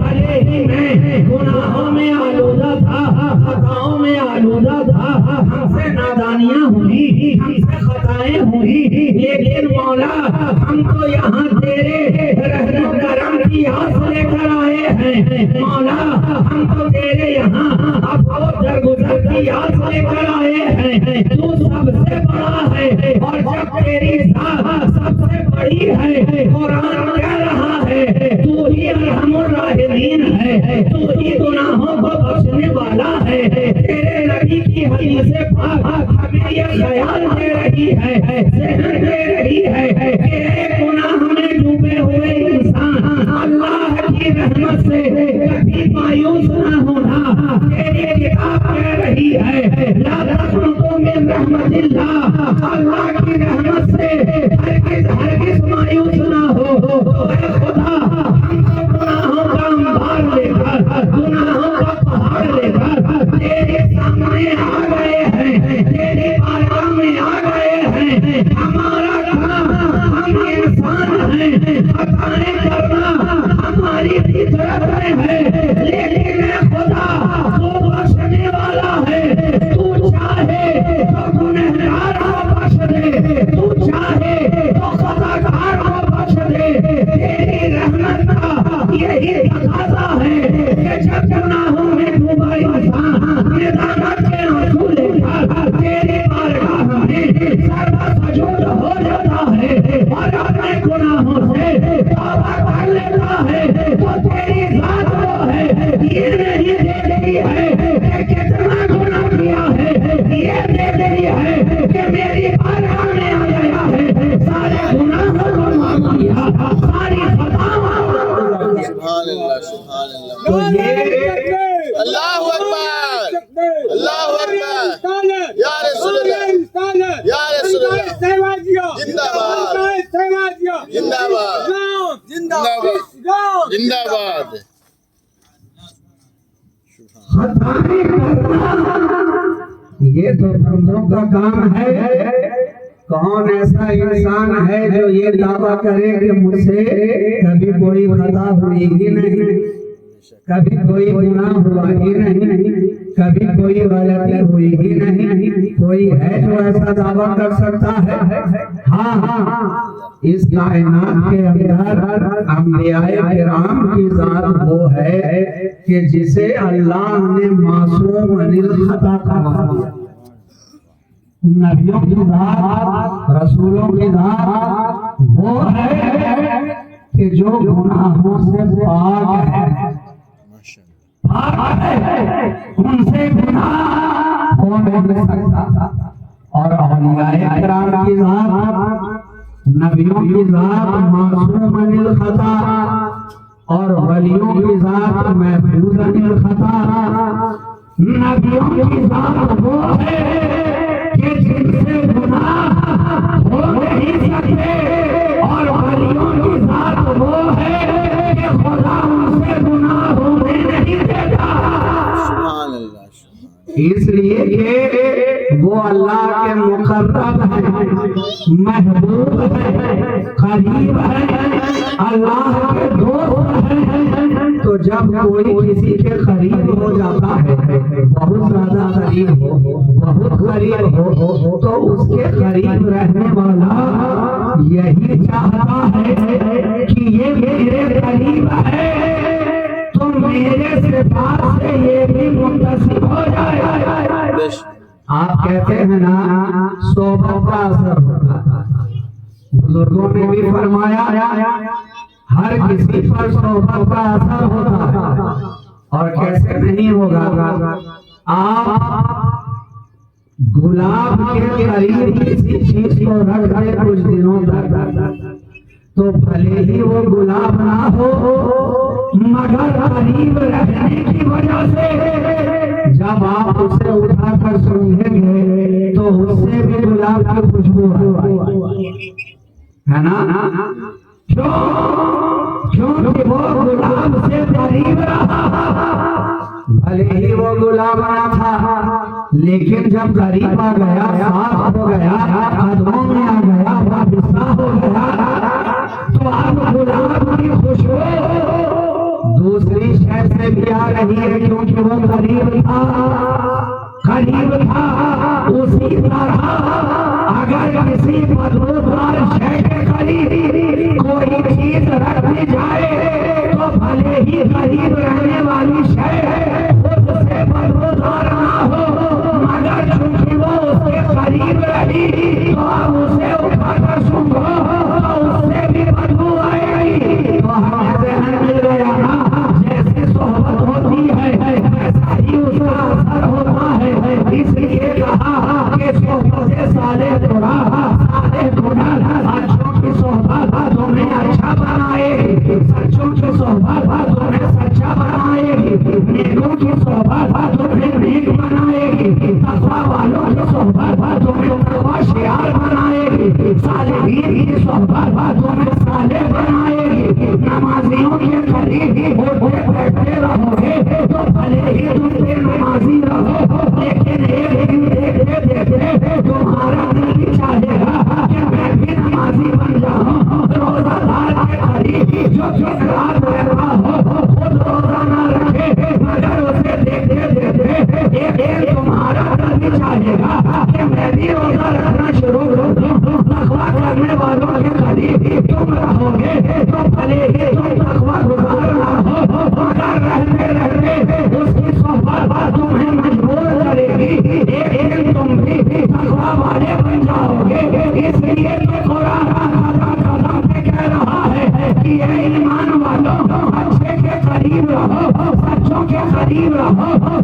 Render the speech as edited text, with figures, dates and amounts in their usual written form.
بھلے ہی میں گناہوں میں آلودہ تھا، خطاؤں میں آلودہ تھا، ہم سے نادانیاں ہوئی، ہم سے خطائیں ہوئی، لیکن مولا ہم تو یہاں تیرے رحم و کرم کی آس لے کر آئے ہیں۔ مولا ہم تو تیرے یہاں عفو و درگزر کی آس لے کر آئے ہیں۔ تو سب سے بڑا ہے، اور جب تیری ذات سب سے بڑی ہے، قرآن کہہ رہا ہے تو ہی ارحم الراحمین ہے، تو ہی گناہوں کو بخشنے والا ہے۔ تیرے نبی کی حدیث پاک ہمیں یہ خیال دے رہی ہے، ذہن دے رہی ہے کہ ایک گناہ میں ڈوبے ہوئے انسان اللہ کی رحمت سے کبھی مایوس نہ ہونا۔ تیری کتاب کہہ رہی ہے لا تقنطوا من رحمت اللہ، اللہ کی رحمت سے ہرگز ہرگز مایوس نہ ہو۔ تو اے خدا ہم کو گناہوں کا انبار لے کر، گناہوں کا پہاڑ لے کر تیرے سامنے آ گئے ہیں، تیری بارگاہ میں آ گئے ہیں۔ ہمارا کام، ہم انسان ہیں، خطائیں کرنا ہماری فطرت میں ہے، لیکن اے خدا تو بخشنے والا ہے۔ تو چاہے تو گنہگار کو بخش دے، تو چاہے تو خطاکار کو بخش دے۔ تیری رحمت کا یہی تقاضا ہے کہ جب گناہوں میں ڈوبا انسان ندامت کے آنسو لے کر تیری بارگاہ میں سر سجود ہو جاتا ہے اور اپنے گناہوں سے توبہ کر لیتا ہے، تو تیری ذات وہ ہے یہ نہیں دیکھتی ہے کہ کتنا گناہ کیا ہے، یہ دیکھتی ہے کہ میری بارگاہ میں آ گیا ہے، سارے گناہوں کو معاف کیا، ساری خطاؤں سبحان اللہ سبحان اللہ تو یہ اللہ اکبر اللہ اکبر یا رسول اللہ یا رسول اللہ زندہ باد زندہ باد زندہ باد زندہ باد۔ خطائیں کرنا یہ تو بندوں کا کام ہے۔ کون ایسا انسان ہے جو یہ دعویٰ کرے کہ مجھ سے کبھی کوئی خطا ہوئی ہی نہیں، کبھی کوئی گناہ ہوا ہی نہیں، کبھی کوئی غلطی ہوئی ہی نہیں؟ کوئی ہے جو ایسا دعویٰ کر سکتا ہے؟ ہاں، اس کائنات کے اندر انبیاء کرام کی ذات وہ ہے کہ جسے اللہ نے معصوم عن الخطا قرار دیا۔ نبیوں کی ذات، رسولوں کی ذات وہ ہے کہ جو گناہوں سے پاک ہے، ان سے گناہ ہو نہیں سکتا۔ اور اولیاء کرام کی ذات، نبیوں کی ذات معصوم عن الخطا، اور ولیوں کی ذات محفوظ عن الخطا۔ نبیوں کی ذات وہ ہے کہ جن سے گناہ ہو نہیں سکتے، اور ولیوں کی ذات وہ ہے کہ خدا ان سے گناہ ہونے نہیں دیتا۔ سبحان اللہ اس لیے کہ وہ اللہ کے مقرب ہیں، محبوب ہیں، قریب ہیں، اللہ کے دوست ہیں۔ تو جب کوئی کسی کے قریب ہو جاتا ہے، بہت زیادہ قریب ہو، بہت قریب ہو، تو اس کے قریب رہنے والا یہی چاہتا ہے کہ یہ میرے قریب ہے تو میرے صفات سے یہ بھی متصف ہو جائے۔ آپ کہتے ہیں نا صحبت کا اثر ہوتا ہے، بزرگوں نے بھی فرمایا ہر کسی پر صحبت کا اثر ہوتا ہے، اور کیسے نہیں ہوگا؟ آپ گلاب کے قریب کسی چیز کو رکھ دیں کچھ دنوں تک تو بھلے ہی وہ گلاب نہ ہو، مگر قریب رہنے کی وجہ سے جب آپ اسے اٹھا کر سونگھیں گے تو اس سے بھی گلاب کی خوشبو ہے نا؟ کیونکہ وہ گلاب سے قریب رہا، بھلے ہی وہ گلاب نہ تھا، لیکن جب قریب آ گیا، ساتھ ہو گیا، قدموں میں آ گیا، وابستہ ہو گیا، تو اب گلاب کی خوشبو لیے آ رہی ہے کیونکہ وہ قریب تھا اسی طرح اگر کسی مددگار شے کے قریب کوئی چیز رکھ دی جائے تو بھلے ہی قریب رہنے والی شے خود سے مددگار نہ ہو، مگر چونکہ وہ اس کے قریب رہی تو اب اسے اٹھا کر سنگھو تو اس سے بھی بدبو آئے گی۔ تو ہمیں ذہن مل گیا نا، جیسے صحبت ہوتی ہے ایسا ہی اس کا اثر ہوتا ہے، اس لیے کہا کہ صحبت صالح سچوں کی صحبت تمہیں اچھا بنائے گی، سچوں کی صحبت تمہیں سچا بنائے گی، نیکوں کی صحبت تمہیں نیک بنائے گی، تقوی والوں کی صحبت تمہیں تقوی شعار بنائے گی، صالحین کی صحبت تمہیں صالح بنائے گی، نمازیوں کے قریب ہوتے بیٹھے رہو گے تو بھلے ہی تم سے نمازی رہو، لیکن ایک دن دیکھتے دیکھتے تمہارا دل بھی چاہے گا کہ میں بھی نمازی بن جاؤں، روزہ دار کے قریب جو جس رات رہتا ہو خود روزہ نہ رکھے مگر اسے دیکھتے دیکھتے ایک دن تمہارا دل بھی چاہے گا کہ میں بھی روزہ رکھنا شروع کر دوں، تقویٰ کرنے والوں کے قریب تم رہو گے تو بھلے ہی تم تقویٰ گزار نہ ہو، مگر رہتے رہتے اس کی صحبت تمہیں مجبور کرے گی، ایک دن تم بھی تقویٰ والے بن جاؤ گے۔ اس لیے تو قرآن قدم پہ کہہ رہا ہے کہ اے ایمان والوں اچھے کے قریب رہو، سچوں کے قریب رہو،